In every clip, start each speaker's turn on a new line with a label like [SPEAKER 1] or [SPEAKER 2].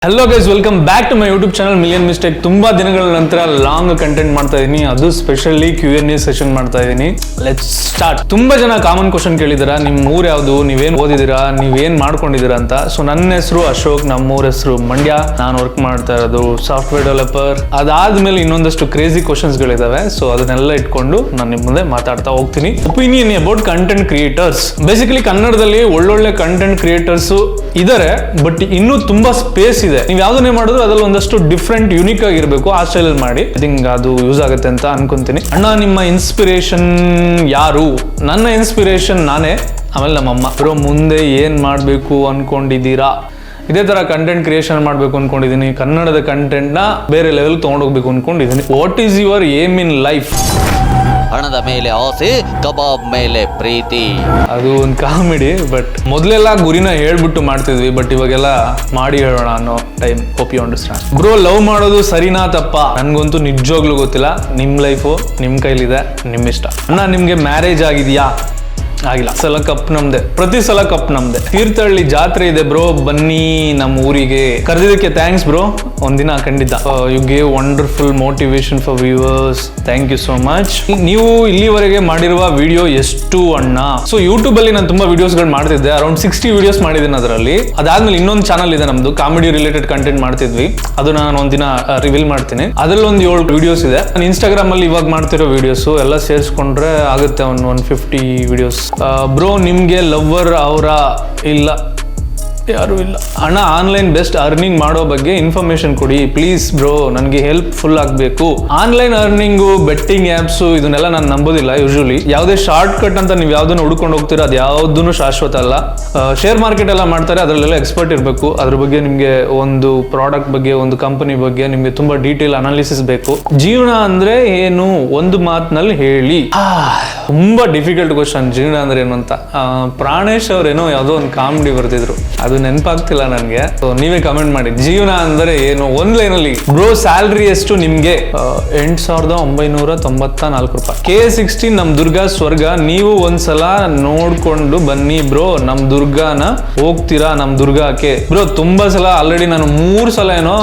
[SPEAKER 1] Hello guys, welcome back to my YouTube channel million mistake. ತುಂಬಾ ದಿನಗಳ ನಂತರ long content ಮಾಡ್ತಾ ಇದೀನಿ, ಅದು ಸ್ಪೆಷಲಿ Q&A ಸೆಷನ್ ಮಾಡ್ತಾ ಇದೀನಿ. Let's start. ತುಂಬಾ ಜನ ಕಾಮನ್ ಕ್ವಶನ್ ಕೇಳಿದಿರಾ, ನಿಮ್ ಊರ್ ಯಾವ್ದು, ನೀವೇನ್ ಓದಿದಿರಾ, ನೀವೇನ್ ಮಾಡ್ಕೊಂಡಿದ್ದೀರಾ ಅಂತ. ಸೊ ನನ್ನ ಹೆಸರು ಅಶೋಕ್, ನಮ್ಮೂರ ಹೆಸರು ಮಂಡ್ಯ. ನಾನು ವರ್ಕ್ ಮಾಡ್ತಾ ಇರೋದು ಸಾಫ್ಟ್ವೇರ್ ಡೆವಲಪರ್. ಅದಾದ್ಮೇಲೆ ಇನ್ನೊಂದಷ್ಟು ಕ್ರೇಜಿ ಕ್ವಶನ್ಸ್ ಗಳಿದಾವೆ, ಸೊ ಅದನ್ನೆಲ್ಲ ಇಟ್ಕೊಂಡು ನಾನು ನಿಮ್ ಮುಂದೆ ಮಾತಾಡ್ತಾ ಹೋಗ್ತೀನಿ. Opinion about content creators. Basically ಕನ್ನಡದಲ್ಲಿ ಒಳ್ಳೊಳ್ಳೆ ಕಂಟೆಂಟ್ ಕ್ರಿಯೇಟರ್ಸ್ ಇದಾರೆ, ಬಟ್ ಇನ್ನೂ ತುಂಬಾ ಸ್ಪೇಸ್ ಇದೆ. ನೀವು ಯಾವ್ದನ್ನೇ ಮಾಡಿದ್ರು ಅದ್ರಲ್ಲಿ ಒಂದಷ್ಟು ಡಿಫ್ರೆಂಟ್ ಯುನಿಕ್ ಆಗಿರ್ಬೇಕು, ಆ ಸ್ಟೈಲ್ ಅಲ್ಲಿ ಮಾಡಿ. ಐ ಥಿಂಕ್ ಅದು ಯೂಸ್ ಆಗುತ್ತೆ ಅಂತ ಅನ್ಕೊಂತೀನಿ. ಅಣ್ಣ, ನಿಮ್ಮ ಇನ್ಸ್ಪಿರೇಷನ್ ಯಾರು? ನನ್ನ ಇನ್ಸ್ಪಿರೇಷನ್ ನಾನೇ, ಆಮೇಲೆ ನಮ್ಮಮ್ಮ. ಬ್ರೋ, ಮುಂದೆ ಏನ್ ಮಾಡ್ಬೇಕು ಅನ್ಕೊಂಡಿದ್ದೀರಾ? ಇದೇ ತರ ಕಂಟೆಂಟ್ ಕ್ರಿಯೇಷನ್ ಮಾಡ್ಬೇಕು ಅನ್ಕೊಂಡಿದೀನಿ. ಕನ್ನಡದ ಕಂಟೆಂಟ್ ನ ಬೇರೆ ಲೆವೆಲ್ ತಗೊಂಡೋಗ್ಬೇಕು ಅನ್ಕೊಂಡಿದೀನಿ. What is your aim in life?
[SPEAKER 2] ಹಣದ ಮೇಲೆ ಆಸೆ, ಕಬಾಬ್ ಮೇಲೆ ಪ್ರೀತಿ.
[SPEAKER 1] ಅದು ಒಂದು ಕಾಮಿಡಿ. ಬಟ್ ಮೊದಲೆಲ್ಲ ಗುರಿನ ಹೇಳ್ಬಿಟ್ಟು ಮಾಡ್ತಿದ್ವಿ, ಬಟ್ ಇವಾಗೆಲ್ಲ ಮಾಡಿ ಹೇಳೋಣ ಅನ್ನೋ time. Hope you understand. Bro, love ಮಾಡೋದು ಸರಿನಾ ತಪ್ಪ? ನನ್ಗಂತೂ ನಿಜವಾಗ್ಲೂ ಗೊತ್ತಿಲ್ಲ. ನಿಮ್ ಲೈಫು ನಿಮ್ ಕೈಲಿದೆ, ನಿಮ್ ಇಷ್ಟ. ಅಣ್ಣ, ನಿಮ್ಗೆ ಮ್ಯಾರೇಜ್ ಆಗಿದ್ಯಾ? ಆಗಿಲ್ಲ. ಸಲ ಕಪ್ ನಮ್ದೆ, ಪ್ರತಿ ಸಲ ಕಪ್ ನಮ್ದೆ. ತೀರ್ಥಹಳ್ಳಿ ಜಾತ್ರೆ ಇದೆ ಬ್ರೋ, ಬನ್ನಿ ನಮ್ಮ ಊರಿಗೆ. ಕರೆದಿದ್ದಕ್ಕೆ ಥ್ಯಾಂಕ್ಸ್ ಬ್ರೋ, ಒಂದಿನ ಖಂಡಿತ. You gave wonderful motivation for viewers. Thank you so much. ನೀವು ಇಲ್ಲಿವರೆಗೆ ಮಾಡಿರುವ ವಿಡಿಯೋ ಎಷ್ಟು ಅಣ್ಣ? ಸೊ ಯೂಟ್ಯೂಬ್ ಅಲ್ಲಿ ನಾನು ತುಂಬಾ ವಿಡಿಯೋಸ್ ಗಳು ಮಾಡ್ತಿದ್ದೆ, ಅರೌಂಡ್ 60 ವಿಡಿಯೋಸ್ ಮಾಡಿದ್ದೀನಿ ಅದರಲ್ಲಿ. ಅದಾದ್ಮೇಲೆ ಇನ್ನೊಂದು ಚಾನಲ್ ಇದೆ ನಮ್ದು, ಕಾಮಿಡಿ ರಿಲೇಟೆಡ್ ಕಂಟೆಂಟ್ ಮಾಡ್ತಿದ್ವಿ. ಅದು ನಾನು ಒಂದಿನ ರಿವೀಲ್ ಮಾಡ್ತೀನಿ. ಅದ್ರಲ್ಲಿ ಒಂದು 7 ವಿಡಿಯೋಸ್ ಇದೆ. ನಾನು ಇನ್ಸ್ಟಾಗ್ರಾಮ್ ಅಲ್ಲಿ ಇವಾಗ ಮಾಡ್ತಿರೋ ವಿಡಿಯೋಸ್ ಎಲ್ಲ ಸೇರಿಸ್ಕೊಂಡ್ರೆ ಆಗುತ್ತೆ ಒಂದು 150 ವಿಡಿಯೋಸ್. ಬ್ರೋ, ನಿಮ್ಗೆ ಲವ್ವರ್ ಅವರ? ಇಲ್ಲ, ಯಾರು ಇಲ್ಲ. ಅಣ್ಣ, ಆನ್ಲೈನ್ ಬೆಸ್ಟ್ ಅರ್ನಿಂಗ್ ಮಾಡೋ ಬಗ್ಗೆ ಇನ್ಫಾರ್ಮೇಶನ್ ಕೊಡಿ ಪ್ಲೀಸ್ ಬ್ರೋ, ನನಗೆ ಹೆಲ್ಪ್ಫುಲ್ ಆಗಬೇಕು. ಆನ್ಲೈನ್ ಅರ್ನಿಂಗು, ಬೆಟ್ಟಿಂಗ್ ಆ್ಯಪ್ಸು, ಇದನ್ನೆಲ್ಲ ನಾನು ನಂಬೋದಿಲ್ಲ. ಯೂಶುವಲಿ ಯಾವುದೇ ಶಾರ್ಟ್ ಕಟ್ ಅಂತ ನೀವು ಯಾವುದನ್ನು ಹುಡ್ಕೊಂಡು ಹೋಗ್ತೀರಾ, ಅದು ಯಾವುದೂ ಶಾಶ್ವತ ಅಲ್ಲ. ಶೇರ್ ಮಾರ್ಕೆಟ್ ಎಲ್ಲ ಮಾಡ್ತಾರೆ, ಅದರಲ್ಲೆಲ್ಲ ಎಕ್ಸ್ಪರ್ಟ್ ಇರಬೇಕು. ಅದ್ರ ಬಗ್ಗೆ ನಿಮಗೆ ಒಂದು ಪ್ರಾಡಕ್ಟ್ ಬಗ್ಗೆ, ಒಂದು ಕಂಪನಿ ಬಗ್ಗೆ ನಿಮಗೆ ತುಂಬಾ ಡೀಟೇಲ್ ಅನಾಲಿಸಿಸ್ ಬೇಕು. ಜೀವನ ಅಂದ್ರೆ ಏನು, ಒಂದು ಮಾತಿನಲ್ಲಿ ಹೇಳಿ. ತುಂಬಾ ಡಿಫಿಕಲ್ಟ್ ಕ್ವಶನ್. ಜೀವನ ಅಂದ್ರೆ ಏನು ಅಂತ ಪ್ರಾಣೇಶ್ ಅವ್ರೇನೋ ಯಾವುದೋ ಒಂದು ಕಾಮಿಡಿ ಬರ್ತಿದ್ರು, ಅದು ನೆನಪಾಗ್ತಿಲ್ಲ ನನಗೆ. ನೀವೇ ಕಮೆಂಟ್ ಮಾಡಿ, ಜೀವನ ಅಂದ್ರೆ ಏನು ಒಂದ್ ಲೈನಲ್ಲಿ. ಬ್ರೋ, ಸ್ಯಾಲ್ರಿ ಎಷ್ಟು ನಿಮ್ಗೆ? 8,994 ರೂಪಾಯಿ. K16 ನಮ್ ದುರ್ಗಾ ಸ್ವರ್ಗ. ನೀವು ಒಂದ್ಸಲ ನೋಡ್ಕೊಂಡು ಬನ್ನಿ ಬ್ರೋ, ನಮ್ ದುರ್ಗಾನ ಹೋಗ್ತೀರಾ? ನಮ್ ದುರ್ಗಾಕ್ಕೆ ಬ್ರೋ, ತುಂಬಾ ಸಲ ಆಲ್ರೆಡಿ ನಾನು 3 ಸಲ ಏನೋ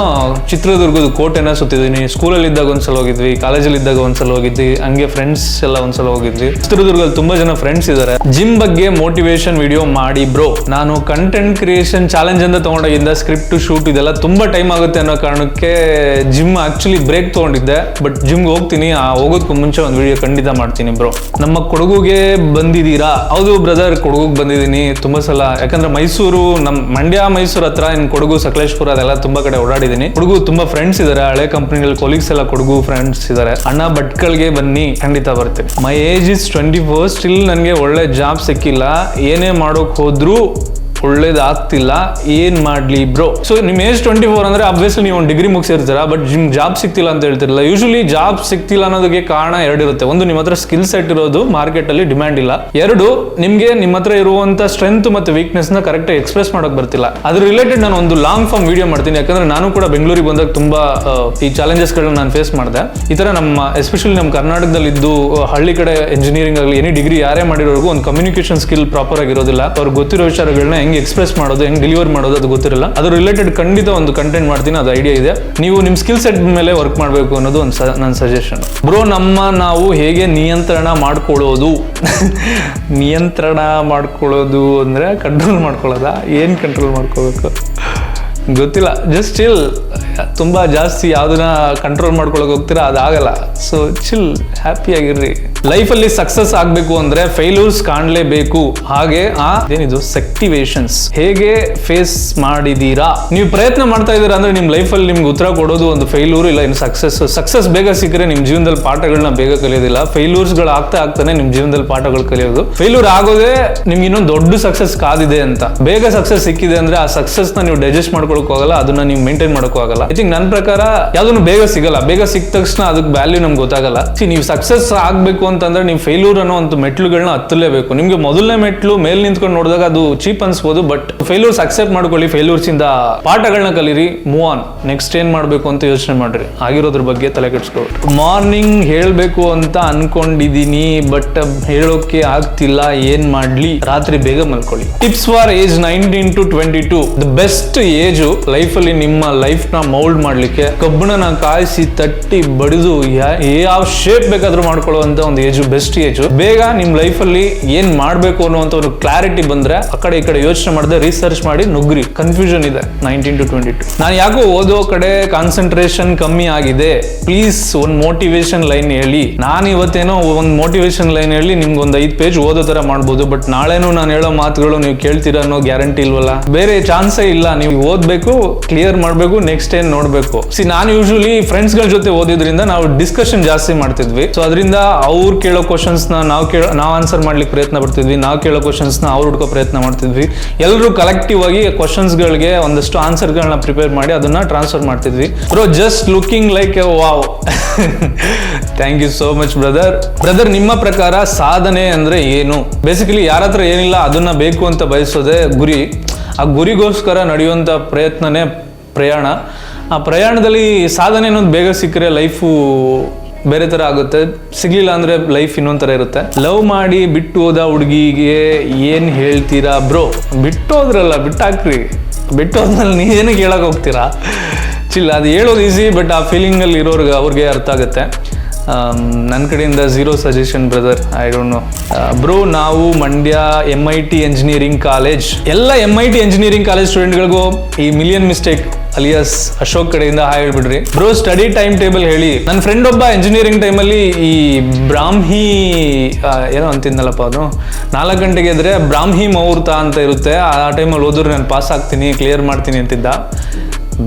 [SPEAKER 1] ಚಿತ್ರದುರ್ಗದ ಕೋಟೆನ ಸುತ್ತಿದ್ದೀನಿ. ಸ್ಕೂಲಲ್ಲಿ ಇದ್ದಾಗ ಒಂದ್ಸಲ ಹೋಗಿದ್ವಿ, ಕಾಲೇಜಲ್ಲಿ ಇದ್ದಾಗ ಒಂದ್ಸಲ ಹೋಗಿದ್ವಿ, ಹಂಗೆ ಫ್ರೆಂಡ್ಸ್ ಎಲ್ಲ ಒಂದ್ಸಲ ಹೋಗಿದ್ವಿ. ಚಿತ್ರದುರ್ಗದಲ್ಲಿ ತುಂಬಾ ಜನ ಫ್ರೆಂಡ್ಸ್ ಇದಾರೆ. ಜಿಮ್ ಬಗ್ಗೆ ಮೋಟಿವೇಶನ್ ವಿಡಿಯೋ ಮಾಡಿ ಬ್ರೋ. ನಾನು ಕಂಟೆಂಟ್ ಕ್ರಿಯೇಷನ್ ಚಾಲೆಂಜ್ ಅಂತ ತಗೊಂಡಾಗಿಂದ ಸ್ಕ್ರಿಪ್ಟ್ ಶೂಟ್ ಇದೆಲ್ಲ ತುಂಬಾ ಟೈಮ್ ಆಗುತ್ತೆ ಅನ್ನೋ ಕಾರಣಕ್ಕೆ ಜಿಮ್ ಆಕ್ಚುಲಿ ಬ್ರೇಕ್ ತಗೊಂಡಿದ್ದೆ. ಬಟ್ ಜಿಮ್ಗೆ ಹೋಗ್ತೀನಿ, ಹೋಗೋದಕ್ಕೂ ಮುಂಚೆ ಒಂದು ವಿಡಿಯೋ ಖಂಡಿತ ಮಾಡ್ತೀನಿ ಬ್ರೋ. ನಮ್ಮ ಕೊಡಗುಗೆ ಬಂದಿದ್ದೀರಾ? ಹೌದು ಬ್ರದರ್, ಕೊಡಗುಗೆ ಬಂದಿದ್ದೀನಿ ತುಂಬಾ ಸಲ. ಯಾಕಂದ್ರೆ ಮೈಸೂರು, ನಮ್ ಮಂಡ್ಯ ಮೈಸೂರು ಹತ್ರ, ಇನ್ನು ಕೊಡಗು ಸಕಲೇಶ್ಪುರ ಅದೆಲ್ಲ ತುಂಬಾ ಕಡೆ ಓಡಾಡಿದ್ದೀನಿ. ಕೊಡಗು ತುಂಬಾ ಫ್ರೆಂಡ್ಸ್ ಇದಾರೆ, ಹಳೆ ಕಂಪನಿಗಳಲ್ಲಿ ಕೊಲೀಗ್ಸ್ ಎಲ್ಲ ಕೊಡಗು ಫ್ರೆಂಡ್ಸ್ ಇದಾರೆ. ಅಣ್ಣ, ಭಟ್ಕಳ್ಗೆ ಬನ್ನಿ, ಖಂಡಿತ ಬರ್ತೀನಿ. ಮೈ ಏಜ್ ಇಸ್ 24, ಸ್ಟಿಲ್ ನನಗೆ ಒಳ್ಳೆ ಜಾಬ್ ಸಿಕ್ಕಿಲ್ಲ. ಏನೇ ಮಾಡೋಕ್ ಹೋದ್ರು ಒಳ್ಳೇದಾಗ್ತಿಲ್ಲ, ಏನ್ ಮಾಡ್ಲಿ ಬ್ರೋ? ಸೊ ನಿಮ್ ಏಜ್ 24 ಅಂದ್ರೆ ಅಬ್ವಿಯಸ್ಲಿ ನೀವು ಒಂದು ಡಿಗ್ರಿ ಮುಗಿಸಿರ್ತೀರಾ, ಬಟ್ ಜಾಬ್ ಸಿಕ್ತಿಲ್ಲ ಅಂತ ಹೇಳ್ತಿರಲ್ಲ. ಯೂಶುವಲಿ ಜಾಬ್ ಸಿಕ್ತಿಲ್ಲ ಅನ್ನೋದಕ್ಕೆ ಕಾರಣ 2 ಇರುತ್ತೆ. ಒಂದು, ನಿಮ್ಮ ಹತ್ರ ಸ್ಕಿಲ್ ಸೆಟ್ ಇರೋದು, ಮಾರ್ಕೆಟ್ ಅಲ್ಲಿ ಡಿಮ್ಯಾಂಡ್ ಇಲ್ಲ. 2, ನಿಮ್ಗೆ ನಿಮ್ಮ ಹತ್ರ ಇರುವಂತ ಸ್ಟ್ರೆಂತ್ ಮತ್ತೆ ವೀಕ್ನೆಸ್ ನ ಕರೆಕ್ಟ್ ಎಕ್ಸ್ಪ್ರೆಸ್ ಮಾಡೋಕ್ ಬರ್ತಿಲ್ಲ. ಅದ್ರ ರಿಲೇಟೆಡ್ ನಾನು ಒಂದು ಲಾಂಗ್ ಫಾರ್ಮ್ ವಿಡಿಯೋ ಮಾಡ್ತೀನಿ. ಯಾಕಂದ್ರೆ ನಾನು ಕೂಡ ಬೆಂಗಳೂರಿಗೆ ಬಂದಾಗ ತುಂಬಾ ಈ ಚಾಲೆಂಜಸ್ ಗಳನ್ನ ನಾನು ಫೇಸ್ ಮಾಡಿದೆ. ಈ ತರ ನಮ್ಮ ಎಸ್ಪೆಷಲಿ ನಮ್ಮ ಕರ್ನಾಟಕದಲ್ಲಿ ಇದ್ದು ಹಳ್ಳಿ ಕಡೆ ಇಂಜಿನಿಯರಿಂಗ್ ಆಗಲಿ ಎನಿ ಡಿಗ್ರಿ ಯಾರೇ ಮಾಡಿರೋರ್ಗು ಒಂದು ಕಮ್ಯುನಿಕೇಶನ್ ಸ್ಕಿಲ್ ಪ್ರಾಪರ್ ಆಗಿರೋದಿಲ್ಲ. ಅವ್ರಿಗೆ ಗೊತ್ತಿರೋ ವಿಚಾರಗಳನ್ನ ಹೆಂಗೆ ಎಕ್ಸ್ಪ್ರೆಸ್ ಮಾಡೋದು, ಹೆಂಗ್ ಡೆಲಿವರ್ ಮಾಡೋದು ಅದು ಗೊತ್ತಿರಲ್ಲ. ಅದ್ರ ರಿಲೇಟೆಡ್ ಖಂಡಿತ ಒಂದು ಕಂಟೆಂಟ್ ಮಾಡ್ತೀನಿ, ಅದು ಐಡಿಯಾ ಇದೆ. ನೀವು ನಿಮ್ ಸ್ಕಿಲ್ ಸೆಟ್ ಮೇಲೆ ವರ್ಕ್ ಮಾಡಬೇಕು ಅನ್ನೋದು ಒಂದು ನನ್ನ ಸಜೆಷನ್. ಬ್ರೋ, ನಾವು ಹೇಗೆ ನಿಯಂತ್ರಣ ಮಾಡ್ಕೊಳ್ಳೋದು? ನಿಯಂತ್ರಣ ಮಾಡ್ಕೊಳ್ಳೋದು ಅಂದ್ರೆ ಕಂಟ್ರೋಲ್ ಮಾಡ್ಕೊಳ್ಳೋದಾ? ಏನ್ ಕಂಟ್ರೋಲ್ ಮಾಡ್ಕೋಬೇಕು ಗೊತ್ತಿಲ್ಲ. Just chill. ತುಂಬಾ ಜಾಸ್ತಿ ಯಾವ್ದನ್ನ ಕಂಟ್ರೋಲ್ ಮಾಡ್ಕೊಳಕ್ ಹೋಗ್ತೀರಾ, ಅದಾಗಲ್ಲ. ಸೊ ಚಿಲ್, ಹ್ಯಾಪಿ ಆಗಿರ್ರಿ. ಲೈಫಲ್ಲಿ ಸಕ್ಸಸ್ ಆಗ್ಬೇಕು ಅಂದ್ರೆ ಫೇಲ್ಯೂರ್ಸ್ ಕಾಣ್ಲೇಬೇಕು. ಹಾಗೆ ಏನಿದು ಸೆಕ್ಟಿವೇಶನ್ಸ್ ಹೇಗೆ ಫೇಸ್ ಮಾಡಿದೀರಾ? ನೀವು ಪ್ರಯತ್ನ ಮಾಡ್ತಾ ಇದ್ದೀರಾ ಅಂದ್ರೆ ನಿಮ್ ಲೈಫಲ್ಲಿ ನಿಮ್ಗೆ ಉತ್ತರ ಕೊಡೋದು ಒಂದು ಫೇಲ್ಯೂರ್ ಇಲ್ಲ ಇನ್ನು ಸಕ್ಸಸ್ ಬೇಗ ಸಿಕ್ಕರೆ ನಿಮ್ ಜೀವನದಲ್ಲಿ ಪಾಠಗಳನ್ನ ಬೇಗ ಕಲಿಯೋದಿಲ್ಲ. ಫೇಲ್ಯೂರ್ಸ್ ಗಳು ಆಗ್ತಾನೆ ನಿಮ್ ಜೀವನದಲ್ಲಿ ಪಾಠಗಳು ಕಲಿಯೋದು. ಫೇಲ್ಯೂರ್ ಆಗೋದೇ ನಿಮ್ಗೆ ಇನ್ನೊಂದು ದೊಡ್ಡ ಸಕ್ಸಸ್ ಕಾದಿದೆ ಅಂತ. ಬೇಗ ಸಕ್ಸಸ್ ಸಿಕ್ಕಿದೆ ಅಂದ್ರೆ ಆ ಸಕ್ಸಸ್ ನ ನೀವು ಡೈಜೆಸ್ಟ್ ಮಾಡ್ಕೊಳಕ್ ಹೋಗಲ್ಲ, ಅದನ್ನ ನೀವು ಮೇಂಟೈನ್ ಮಾಡೋಕ್ಕೂ ಆಗಲ್ಲ. ಐ ಥಿಂಕ್ ನನ್ನ ಪ್ರಕಾರ ಯಾವ್ದನ್ನು ಬೇಗ ಸಿಗಲ್ಲ. ಬೇಗ ಸಿಕ್ಕ ತಕ್ಷಣ ಅದಕ್ಕೆ ವ್ಯಾಲ್ಯೂ ನಮ್ಗೆ ಗೊತ್ತಾಗಲ್ಲ. ನೀವು ಸಕ್ಸಸ್ ಆಗ್ಬೇಕು ಅಂತಂದ್ರೆ ನೀವು ಫೇಲ್ಯೂರ್ ಅನ್ನೋ ಒಂದು ಮೆಟ್ಲುಗಳನ್ನ ಹತ್ತಲೇಬೇಕು. ನಿಮ್ಗೆ ಮೊದಲನೇ ಮೆಟ್ಲು ಮೇಲ್ ನಿಂತ್ಕೊಂಡು ನೋಡಿದಾಗ ಅದು ಚೀಪ್ ಅನ್ಸ್ಬೋದು, ಬಟ್ ಫೇಲ್ಯೂರ್ಸ್ ಅಕ್ಸೆಪ್ಟ್ ಮಾಡ್ಕೊಳ್ಳಿ, ಫೇಲ್ಯೂರ್ಸ್ ಇಂದ ಪಾಠಗಳನ್ನ ಕಲೀರಿ, ಮೂವ್ ಆನ್. ನೆಕ್ಸ್ಟ್ ಏನ್ ಮಾಡ್ಬೇಕು ಅಂತ ಯೋಚನೆ ಮಾಡ್ರಿ, ಆಗಿರೋದ್ರ ಬಗ್ಗೆ ತಲೆ ಕೆಡಿಸ್ಕೊಳ್ರಿ. ಮಾರ್ನಿಂಗ್ ಹೇಳ್ಬೇಕು ಅಂತ ಅನ್ಕೊಂಡಿದೀನಿ ಬಟ್ ಹೇಳೋಕೆ ಆಗ್ತಿಲ್ಲ, ಏನ್ ಮಾಡ್ಲಿ? ರಾತ್ರಿ ಬೇಗ ಮಲ್ಕೊಳ್ಳಿ. Tips for age 19 to 22, the best age life ಅಲ್ಲಿ ನಿಮ್ಮ ಲೈಫ್ ನ ಮೌಲ್ಡ್ ಮಾಡ್ಲಿಕ್ಕೆ. ಕಬ್ಬಣನ ಕಾಯಿಸಿ ತಟ್ಟಿ ಬಡಿದು ಯಾವ ಶೇಪ್ ಬೇಕಾದ್ರೂ ಮಾಡ್ಕೊಳ್ಳುವಂತ ಒಂದು ಏಜ್ ಬೆಸ್ಟ್ ಏಜ್. ಬೇಗ ನಿಮ್ ಲೈಫ್ ಅಲ್ಲಿ ಏನ್ ಮಾಡ್ಬೇಕು ಅನ್ನುವಂತ ಒಂದು ಕ್ಲಾರಿಟಿ ಬಂದ್ರೆ ಆ ಕಡೆ ಈ ಕಡೆ ಯೋಚನೆ ಮಾಡದೆ ರಿಸರ್ಚ್ ಮಾಡಿ ನುಗ್ರಿ. ಕನ್ಫ್ಯೂಷನ್ ಇದೆ 19 to 22. ನಾನು ಯಾಕೋ ಓದೋ ಕಡೆ ಕಾನ್ಸಂಟ್ರೇಷನ್ ಕಮ್ಮಿ ಆಗಿದೆ, ಪ್ಲೀಸ್ ಒಂದ್ ಮೋಟಿವೇಶನ್ ಲೈನ್ ಹೇಳಿ. ನಾನು ಇವತ್ತೇನೋ ಒಂದ್ ಮೋಟಿವೇಶನ್ ಲೈನ್ ಹೇಳಿ ನಿಮ್ಗೆ ಒಂದ್ 5 ಪೇಜ್ ಓದೋ ತರ ಮಾಡ್ಬೋದು, ಬಟ್ ನಾಳೆನೂ ನಾನು ಹೇಳೋ ಮಾತುಗಳು ನೀವು ಕೇಳ್ತೀರಾ ಅನ್ನೋ ಗ್ಯಾರಂಟಿ ಇಲ್ವಲ್ಲ. ಬೇರೆ ಚಾನ್ಸೇ ಇಲ್ಲ. ನೀವು ಓದ್ಬೇಕು, ಕ್ಲಿಯರ್ ಮಾಡ್ಬೇಕು, ನೆಕ್ಸ್ಟ್ ಏನ್ ನೋಡ್ಬೇಕು. ನಾನು ಯೂಶುವಲಿ ಫ್ರೆಂಡ್ಸ್ ಗಳ ಜೊತೆ ಓದಿದ್ರಿಂದ ನಾವು ಡಿಸ್ಕಷನ್ ಜಾಸ್ತಿ ಮಾಡ್ತಿದ್ವಿ. ಸೊ ಅದರಿಂದ ಅವ್ರು ಕೇಳೋ ಕ್ವಶನ್ಸ್ ನಾವು ಆನ್ಸರ್ ಮಾಡ್ಲಿಕ್ಕೆ ಪ್ರಯತ್ನ ಪಡ್ತಿದ್ವಿ, ನಾವು ಕೇಳೋ ಕ್ವಶನ್ಸ್ ಅವ್ರು ಹುಡ್ಕೋ ಪ್ರಯತ್ನ ಮಾಡ್ತಿದ್ವಿ. ಎಲ್ಲರೂ ಕಲೆಕ್ಟಿವ್ ಆಗಿ ಕ್ವಶನ್ಸ್ ಗಳಿಗೆ ಒಂದಷ್ಟು ಆನ್ಸರ್ ಗಳನ್ನ ಪ್ರಿಪೇರ್ ಮಾಡಿ ಅದನ್ನ ಟ್ರಾನ್ಸ್ಫರ್ ಮಾಡ್ತಿದ್ವಿ. Bro just looking like a wow. Thank you so much brother. ನಿಮ್ಮ ಪ್ರಕಾರ ಸಾಧನೆ ಅಂದ್ರೆ ಏನು? ಬೇಸಿಕಲಿ ಯಾರ ಹತ್ರ ಏನಿಲ್ಲ ಅದನ್ನ ಬೇಕು ಅಂತ ಬಯಸೋದೇ ಗುರಿ. ಆ ಗುರಿಗೋಸ್ಕರ ನಡೆಯುವಂತ ಪ್ರಯತ್ನನೇ ಪ್ರಯಾಣ. ಆ ಪ್ರಯಾಣದಲ್ಲಿ ಸಾಧನೆ ಅನ್ನೋದು ಬೇಗ ಸಿಕ್ಕರೆ ಲೈಫು ಬೇರೆ ತರ ಆಗುತ್ತೆ, ಸಿಗ್ಲಿಲ್ಲ ಅಂದ್ರೆ ಲೈಫ್ ಇನ್ನೊಂದ್ ತರ ಇರುತ್ತೆ. ಲವ್ ಮಾಡಿ ಬಿಟ್ಟು ಹೋದ ಹುಡುಗಿಗೆ ಏನ್ ಹೇಳ್ತೀರಾ ಬ್ರೋ? ಬಿಟ್ಟು ಹೋದ್ರಲ್ಲ, ಬಿಟ್ಟಾಕ್ರಿ. ಬಿಟ್ಟು ಹೋದ್ಮೇಲೆ ನೀವೇನಕ್ಕೆ ಹೇಳಕ್ ಹೋಗ್ತೀರಾ? ಚಿಲ್ಲ, ಅದು ಹೇಳೋದು ಈಸಿ, ಬಟ್ ಆ ಫೀಲಿಂಗ್ ಅಲ್ಲಿ ಇರೋರ್ಗೆ ಅವ್ರಿಗೆ ಅರ್ಥ ಆಗುತ್ತೆ. ನನ್ನ ಕಡೆಯಿಂದ 0 suggestion brother, I don't know. Bro ನಾವು ಮಂಡ್ಯ MIT ಎಂಜಿನಿಯರಿಂಗ್ ಕಾಲೇಜ್, ಎಲ್ಲ MIT ಎಂಜಿನಿಯರಿಂಗ್ ಕಾಲೇಜ್ ಸ್ಟೂಡೆಂಟ್ಗಳಿಗೂ ಈ ಮಿಲಿಯನ್ ಮಿಸ್ಟೇಕ್ ಅಲಿಯಾಸ್ ಅಶೋಕ್ ಕಡೆಯಿಂದ ಹಾಯ್ ಹೇಳ್ಬಿಡ್ರಿ. ಬ್ರೋ ಸ್ಟಡಿ ಟೈಮ್ ಟೇಬಲ್ ಹೇಳಿ. ನನ್ನ ಫ್ರೆಂಡ್ ಒಬ್ಬ ಎಂಜಿನಿಯರಿಂಗ್ ಟೈಮಲ್ಲಿ ಈ ಬ್ರಾಹ್ಮಿ ಏನೋ ಅಂತಿದ್ನಲ್ಲಪ್ಪ, ಅದು 4 ಗಂಟೆಗೆ ಎದ್ರೆ ಬ್ರಾಹ್ಮಿ ಮುಹೂರ್ತ ಅಂತ ಇರುತ್ತೆ, ಆ ಟೈಮಲ್ಲಿ ಓದಿದ್ರೆ ನಾನು ಪಾಸ್ ಆಗ್ತೀನಿ, ಕ್ಲಿಯರ್ ಮಾಡ್ತೀನಿ ಅಂತಿದ್ದ.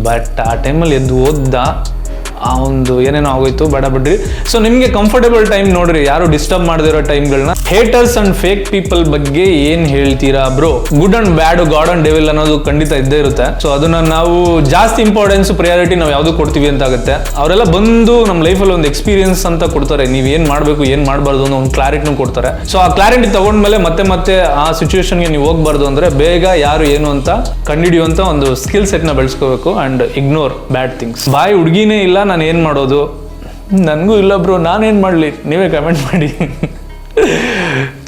[SPEAKER 1] ಬಟ್ ಆ ಟೈಮಲ್ಲಿ ಎದ್ದು ಓದ್ದ, ಆ ಒಂದು ಏನೇನೋ ಆಗೋಯ್ತು, ಬೇಡ ಬಿಡ್ರಿ. ಸೊ ನಿಮ್ಗೆ ಕಂಫರ್ಟೇಬಲ್ ಟೈಮ್ ನೋಡ್ರಿ, ಯಾರು ಡಿಸ್ಟರ್ಬ್ ಮಾಡದಿರೋ ಟೈಮ್ಗಳನ್ನ. ಹೇಟರ್ಸ್ ಅಂಡ್ ಫೇಕ್ ಪೀಪಲ್ ಬಗ್ಗೆ ಏನ್ ಹೇಳ್ತೀರಾ bro? Good and bad, god and devil ಅನ್ನೋದು ಖಂಡಿತ ಇದ್ದೇ ಇರುತ್ತೆ. ಸೊ ಅದನ್ನ ನಾವು ಜಾಸ್ತಿ ಇಂಪಾರ್ಟೆನ್ಸ್, ಪ್ರಿಯಾರಿಟಿ ನಾವು ಯಾವ್ದು ಕೊಡ್ತೀವಿ ಅಂತ ಆಗುತ್ತೆ. ಅವರೆಲ್ಲ ಬಂದು ನಮ್ಮ ಲೈಫಲ್ಲಿ ಒಂದು ಎಕ್ಸ್ಪೀರಿಯನ್ಸ್ ಅಂತ ಕೊಡ್ತಾರೆ, ನೀವ್ ಏನ್ ಮಾಡ್ಬೇಕು ಏನ್ ಮಾಡಬಾರ್ದು ಅನ್ನೋ ಒಂದು ಕ್ಲಾರಿಟಿನೂ ಕೊಡ್ತಾರೆ. ಸೊ ಆ ಕ್ಲಾರಿಟಿ ತಗೊಂಡ್ಮೇಲೆ ಮತ್ತೆ ಆ ಸಿಚುವೇಶನ್ಗೆ ನೀವು ಹೋಗ್ಬಾರ್ದು ಅಂದ್ರೆ ಬೇಗ ಯಾರು ಏನು ಅಂತ ಕಂಡುಹಿಡಿಯುವಂತ ಒಂದು ಸ್ಕಿಲ್ ಸೆಟ್ ನ ಬೆಳೆಸ್ಕೋಬೇಕು ಅಂಡ್ ಇಗ್ನೋರ್ ಬ್ಯಾಡ್ ಥಿಂಗ್ಸ್. ಬಾಯ್ ಹುಡುಗಿನೇ ಇಲ್ಲ, ನಾನು ಏನ್ ಮಾಡೋದು? ನನಗೂ ಇಲ್ಲ ಬ್ರೋ, ನಾನೇನ್ ಮಾಡ್ಲಿ? ನೀವೇ ಕಮೆಂಟ್ ಮಾಡಿ.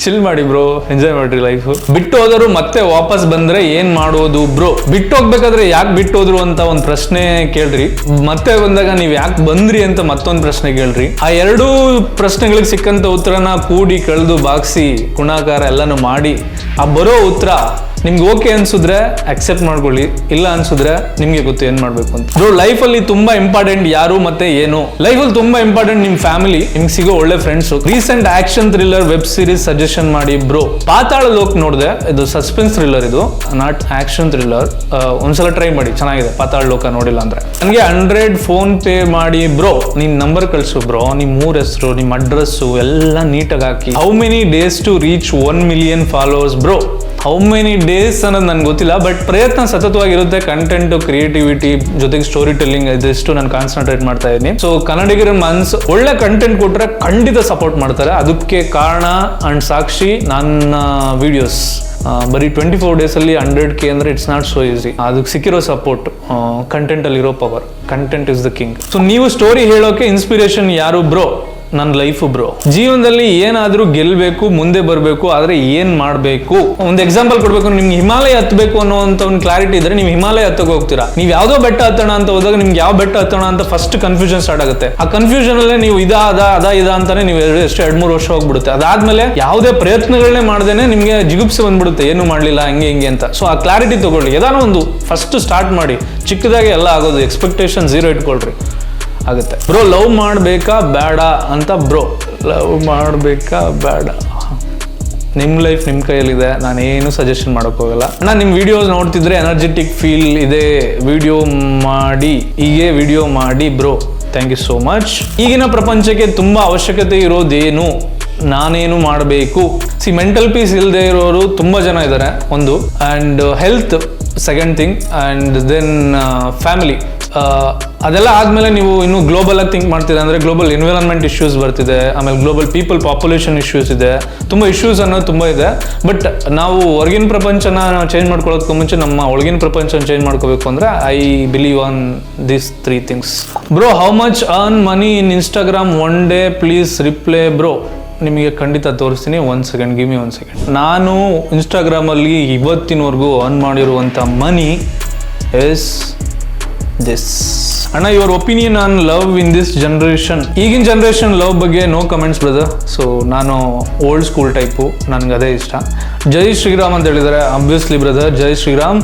[SPEAKER 1] ಚಿಲ್ ಮಾಡಿ ಬ್ರೋ, ಎಂಜಾಯ್ ಮಾಡ್ರಿ ಲೈಫ್. ಬಿಟ್ಟು ಹೋದರು ಮತ್ತೆ ವಾಪಸ್ ಬಂದ್ರೆ ಏನ್ ಮಾಡೋದು ಬ್ರೋ? ಬಿಟ್ಟು ಹೋಗ್ಬೇಕಾದ್ರೆ ಯಾಕೆ ಬಿಟ್ಟು ಹೋದ್ರು ಅಂತ ಒಂದ್ ಪ್ರಶ್ನೆ ಕೇಳ್ರಿ. ಮತ್ತೆ ಬಂದಾಗ ನೀವ್ ಯಾಕೆ ಬಂದ್ರಿ ಅಂತ ಮತ್ತೊಂದ್ ಪ್ರಶ್ನೆ ಕೇಳ್ರಿ. ಆ 2 ಪ್ರಶ್ನೆಗಳಿಗೆ ಸಿಕ್ಕಂತ ಉತ್ತರನ ಕೂಡಿ ಕಳೆದು ಬಾಗ್ಸಿ ಗುಣಾಕಾರ ಎಲ್ಲಾನು ಮಾಡಿ ಆ ಬರೋ ಉತ್ತರ ನಿಮ್ಗೆ ಓಕೆ ಅನ್ಸಿದ್ರೆ ಅಕ್ಸೆಪ್ಟ್ ಮಾಡ್ಕೊಳ್ಳಿ, ಇಲ್ಲ ಅನ್ಸಿದ್ರೆ ನಿಮ್ಗೆ ಗೊತ್ತು ಏನ್ ಮಾಡ್ಬೇಕು ಅಂತ. ಬ್ರೋ ಲೈಫ್ ಅಲ್ಲಿ ತುಂಬಾ ಇಂಪಾರ್ಟೆಂಟ್ ಯಾರು ಮತ್ತೆ ಏನು? ಲೈಫ್ ಅಲ್ಲಿ ತುಂಬಾ ಇಂಪಾರ್ಟೆಂಟ್ ನಿಮ್ ಫ್ಯಾಮಿಲಿ, ನಿಮ್ಗೆ ಸಿಗೋ ಒಳ್ಳೆ friends. Recent action thriller web series suggestion ಮಾಡಿ ಬ್ರೋ. ಪಾತಾಳ ಲೋಕ್ ನೋಡಿದೆ, ಇದು ಸಸ್ಪೆನ್ಸ್ ಥ್ರಿಲ್ಲರ್, ಇದು ನಾಟ್ ಆಕ್ಷನ್ ಥ್ರಿಲ್ಲರ್. ಒಂದ್ಸಲ ಟ್ರೈ ಮಾಡಿ, ಚೆನ್ನಾಗಿದೆ. ಪಾತಾಳ ಲೋಕ ನೋಡಿಲ್ಲ ಅಂದ್ರೆ ನನಗೆ 100 ಫೋನ್ ಪೇ ಮಾಡಿ ಬ್ರೋ. ನಿನ್ ನಂಬರ್ ಕಳ್ಸು ಬ್ರೋ, ನಿಮ್ ಊರ್ ಹೆಸರು, ನಿಮ್ ಅಡ್ರೆಸ್ಸು ಎಲ್ಲ ನೀಟಾಗಿ ಹಾಕಿ. How many days to reach 1 million followers bro? How many days ಅನ್ನೋದು ನನ್ಗೆ ಗೊತ್ತಿಲ್ಲ, ಬಟ್ ಪ್ರಯತ್ನ ಸತತವಾಗಿರುತ್ತೆ. ಕಂಟೆಂಟ್, ಕ್ರಿಯೇಟಿವಿಟಿ ಜೊತೆಗೆ ಸ್ಟೋರಿ ಟೆಲ್ಲಿಂಗ್, ಇದೆಷ್ಟು ನಾನು ಕಾನ್ಸಂಟ್ರೇಟ್ ಮಾಡ್ತಾ ಇದ್ದೀನಿ. ಸೊ ಕನ್ನಡಿಗರ ಮನ್ಸು ಒಳ್ಳೆ ಕಂಟೆಂಟ್ ಕೊಟ್ರೆ ಖಂಡಿತ ಸಪೋರ್ಟ್ ಮಾಡ್ತಾರೆ. ಅದಕ್ಕೆ ಕಾರಣ ಅಂಡ್ ಸಾಕ್ಷಿ ನನ್ನ ವಿಡಿಯೋಸ್. ಬರೀ 24 days ಅಲ್ಲಿ 100K ಅಂದ್ರೆ ಇಟ್ಸ್ ನಾಟ್ ಸೋ ಈಸಿ. ಅದಕ್ಕೆ ಸಿಕ್ಕಿರೋ ಸಪೋರ್ಟ್, ಕಂಟೆಂಟ್ ಅಲ್ಲಿ ಇರೋ power. Content is the king. So ನೀವು ಸ್ಟೋರಿ ಹೇಳೋಕೆ ಇನ್ಸ್ಪಿರೇಷನ್ ಯಾರು ಬ್ರೋ? ನನ್ನ ಲೈಫ್ ಬ್ರೋ. ಜೀವನದಲ್ಲಿ ಏನಾದ್ರೂ ಗೆಲ್ಬೇಕು, ಮುಂದೆ ಬರಬೇಕು, ಆದ್ರೆ ಏನ್ ಮಾಡ್ಬೇಕು? ಒಂದು ಎಕ್ಸಾಂಪಲ್ ಕೊಡ್ಬೇಕು. ನಿಮ್ಗೆ ಹಿಮಾಲಯ ಹತ್ತಬೇಕು ಅನ್ನೋಂತ ಒಂದು ಕ್ಲಾರಿಟಿ ಇದ್ರೆ ನೀವು ಹಿಮಾಲಯ ಹತ್ತಕ್ಕೆ ಹೋಗ್ತೀರಾ. ನೀವು ಯಾವ್ದೋ ಬೆಟ್ಟ ಹತ್ತೋಣ ಅಂತ ಹೋದಾಗ ನಿಮ್ಗೆ ಯಾವ ಬೆಟ್ಟ ಹತ್ತೋಣ ಅಂತ ಫಸ್ಟ್ ಕನ್ಫ್ಯೂಷನ್ ಸ್ಟಾರ್ಟ್ ಆಗುತ್ತೆ. ಆ ಕನ್ಫ್ಯೂಷನ್ ಅಲ್ಲೇ ನೀವು ಇದ ಅಂತಾನೆ ನೀವು ಎಷ್ಟು 2-3 ವರ್ಷ ಹೋಗ್ಬಿಡುತ್ತೆ. ಅದಾದ್ಮೇಲೆ ಯಾವುದೇ ಪ್ರಯತ್ನಗಳನ್ನೇ ಮಾಡ್ದೇನೆ ನಿಮ್ಗೆ ಜಿಗುಪ್ಸೆ ಬಂದ್ಬಿಡುತ್ತೆ, ಏನು ಮಾಡ್ಲಿಲ್ಲ ಹಿಂಗೆ ಅಂತ. ಸೊ ಆ ಕ್ಲಾರಿಟಿ ತಗೊಳ್ಳಿ, ಏದಾನೋ ಒಂದು ಫಸ್ಟ್ ಸ್ಟಾರ್ಟ್ ಮಾಡಿ. ಚಿಕ್ಕದಾಗಿ ಎಲ್ಲ ಆಗೋದು, ಎಕ್ಸ್ಪೆಕ್ಟೇಷನ್ 0 ಇಟ್ಕೊಳ್ರಿ, ಆಗುತ್ತೆ. ಬ್ರೋ ಲವ್ ಮಾಡ್ಬೇಕಾ ಬೇಡ ಅಂತ ಬ್ರೋ? ಲವ್ ಮಾಡ್ಬೇಕಾ ಬೇಡ? ನಿಮ್ಮ ಲೈಫ್ ನಿಮ್ಮ ಕೈಯಲ್ಲಿದೆ, ನಾನೇನು ಸಜೆಷನ್ ಮಾಡೋಕೆ ಹೋಗಲ್ಲ. ನಾನು ನಿಮ್ಮ ವಿಡಿಯೋಸ್ ನೋಡ್ತಿದ್ರೆ ಎನರ್ಜೆಟಿಕ್ ಫೀಲ್ ಇದೆ, ವಿಡಿಯೋ ಮಾಡಿ bro. Thank you so much. ಈಗಿನ ಪ್ರಪಂಚಕ್ಕೆ ತುಂಬಾ ಅವಶ್ಯಕತೆ ಇರೋದೇನು? ನಾನೇನು ಮಾಡಬೇಕು? ಮೆಂಟಲ್ ಪೀಸ್ ಇಲ್ಲದೆ ಇರೋರು ತುಂಬಾ ಜನ ಇದ್ದಾರೆ, ಒಂದು. And health second thing, and then family. ಅದೆಲ್ಲ ಆದಮೇಲೆ ನೀವು ಇನ್ನೂ ಗ್ಲೋಬಲ್ ಆಗಿ ಥಿಂಕ್ ಮಾಡ್ತೀರಾ ಅಂದರೆ ಗ್ಲೋಬಲ್ ಎನ್ವಿರಾನ್ಮೆಂಟ್ ಇಶ್ಯೂಸ್ ಬರ್ತಿದೆ, ಆಮೇಲೆ ಗ್ಲೋಬಲ್ ಪೀಪಲ್ ಪಾಪ್ಯುಲೇಷನ್ ಇಶ್ಯೂಸ್ ಇದೆ, ತುಂಬ ಇಶ್ಯೂಸ್ ಅನ್ನೋದು ತುಂಬ ಇದೆ. ಬಟ್ ನಾವು ಹೊರಗಿನ ಪ್ರಪಂಚನ ಚೇಂಜ್ ಮಾಡ್ಕೊಳ್ಳೋದಕ್ಕೂ ಮುಂಚೆ ನಮ್ಮ ಒಳಗಿನ ಪ್ರಪಂಚನ ಚೇಂಜ್ ಮಾಡ್ಕೋಬೇಕು ಅಂದರೆ I believe on this 3 things. Bro, how much earn money in Instagram one day please reply bro. ನಿಮಗೆ ಖಂಡಿತ ತೋರಿಸ್ತೀನಿ, 1 second, ಗಿವ್ ಮಿ 1 second. ನಾನು ಇನ್ಸ್ಟಾಗ್ರಾಮಲ್ಲಿ ಇವತ್ತಿನವರೆಗೂ ಅರ್ನ್ ಮಾಡಿರುವಂಥ ಮನಿ ಇಸ್ ದಿಸ್. ಅಣ್ಣ, your opinion on love in this generation. ಈಗಿನ generation love ಬಗ್ಗೆ ನೋ ಕಮೆಂಟ್ಸ್ ಬ್ರದರ್. ಸೊ ನಾನು ಓಲ್ಡ್ ಸ್ಕೂಲ್ ಟೈಪು, ನನಗೆ ಅದೇ ಇಷ್ಟ. ಜೈ ಶ್ರೀರಾಮ್ ಅಂತ ಹೇಳಿದ್ದಾರೆ. Obviously brother, Jai Shriram.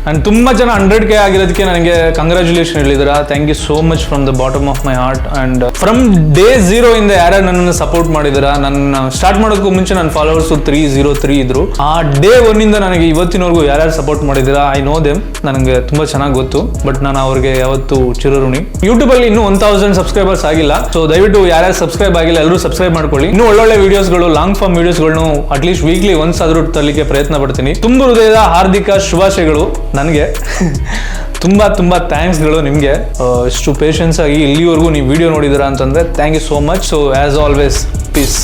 [SPEAKER 1] And ತುಂಬ ಜನ 100K ಆಗಿರೋದಕ್ಕೆ ನನಗೆ ಕಂಗ್ರ್ಯಾಚುಲೇಷನ್ ಹೇಳಿದಾರೆ. Thank you so much from the bottom of my heart. And from day 0 ಇಂದ ಯಾರ್ಯಾರು ನನ್ನನ್ನು ಸಪೋರ್ಟ್ ಮಾಡಿದಾರ, ನನ್ನ ಸ್ಟಾರ್ಟ್ ಮಾಡೋಕ್ಕೂ ಮುಂಚೆ ನನ್ನ ಫಾಲೋವರ್ಸು 303 ಇದ್ರು. ಆ ಡೇ 1 ಇಂದ ನನಗೆ ಇವತ್ತಿನವರೆಗೂ ಯಾರ್ಯಾರು ಸಪೋರ್ಟ್ ಮಾಡಿದ್ದೀರಾ, ಐ ನೋ ದೆಮ್, ನನಗೆ ತುಂಬ ಚೆನ್ನಾಗಿ ಗೊತ್ತು. ಬಟ್ ನಾನು ಅವ್ರಿಗೆ ಯಾವತ್ತು ಚಿರಋಣಿ. ಯೂಟ್ಯೂಬ್ ಅಲ್ಲಿ ಇನ್ನೂ 1000 ಸಬ್ಸ್ಕ್ರೈಬರ್ಸ್ ಆಗಿಲ್ಲ. ಸೊ ದಯವಿಟ್ಟು ಯಾರ್ಯಾರು ಸಬ್ಸ್ಕ್ರೈಬ್ ಆಗಿಲ್ಲ ಎಲ್ಲರೂ ಸಬ್ಸ್ಕ್ರೈಬ್ ಮಾಡ್ಕೊಳ್ಳಿ. ಇನ್ನೂ ಒಳ್ಳೊಳ್ಳೆ ವಿಡಿಯೋಸ್ಗಳು, ಲಾಂಗ್ ಫಾರ್ಮ್ ವಿಡಿಯೋಸ್ಗಳನ್ನು ಅಟ್ಲೀಸ್ಟ್ ವೀಕ್ಲಿ ಒನ್ಸ್ ಆದ್ರೂ ತರಲಿಕ್ಕೆ ಪ್ರಯತ್ನ ಪಡ್ತೀನಿ. ತುಂಬ ಹೃದಯದ ಹಾರ್ದಿಕ ಶುಭಾಶಯಗಳು. ನನಗೆ ತುಂಬಾ ಥ್ಯಾಂಕ್ಸ್ಗಳು ನಿಮಗೆ. ಇಷ್ಟು ಪೇಷನ್ಸ್ ಆಗಿ ಇಲ್ಲಿವರೆಗೂ ನೀವು ವಿಡಿಯೋ ನೋಡಿದ್ದೀರಾ ಅಂತಂದ್ರೆ thank you so much. So as always piece.